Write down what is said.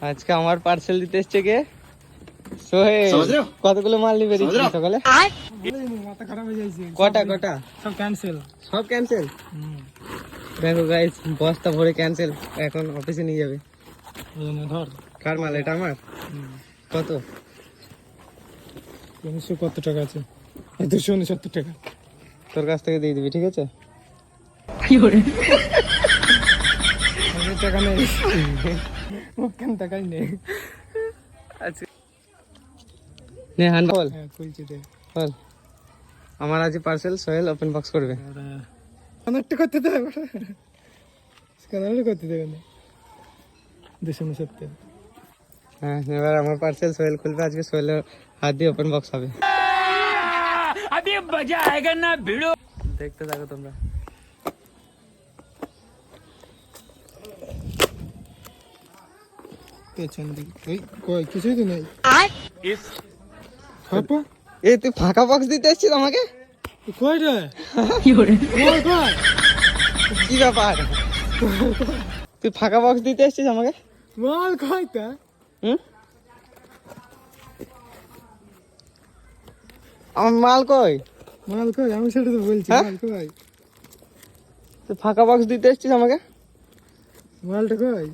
আজকে আমার পার্সেল দিতে এসছে কে? সোহেল। কতগুলো মাল নিবে সকালে? মাথা খারাপ হয়ে যাইছে। কটা সব ক্যান্সেল। সব ক্যান্সেল। দেখো গাইস, বস্তা ভরে ক্যান্সেল, এখন অফিসে নিয়ে যাবে। ধর কার মাল এটা? আমার। কত? 300 কত টাকা আছে? 269 টাকা। তোর কাছ থেকে দিয়ে দিবি, ঠিক আছে? টাকা নেই, কেন টাকাই নেই। আচ্ছা নে হান বল। কইছি দে বল। আমার আজ পার্সেল সোহেল ওপেন বক্স করবে। অনেকটা করতে দেবে, স্ক্যানারও করতে দেবে না। 269। হ্যাঁ, এবার আমার পার্সেল সোহেল খুলবে। আজকে সোহেলের হাত দিয়ে ওপেন বক্স হবে। अभी मजा आएगा ना भिड़ो। দেখতে থাকো তোমরা। পেছন দিকে এই কই কিছুই তো নেই। ইস হাপা এ তুই ফাঁকা বক্স দিতে এসেছিস আমাকে? কই রে? কি করে? কই কই? কি ব্যাপার? তুই ফাঁকা বক্স দিতে এসেছিস আমাকে? মাল কই তা? আমার মাল কই? মাল কই? আমি সেটা তো বলছি, হ্যাঁ? মাল কই? তুই ফাঁকা বক্স দিতে এসেছিস আমাকে? মালটা কই?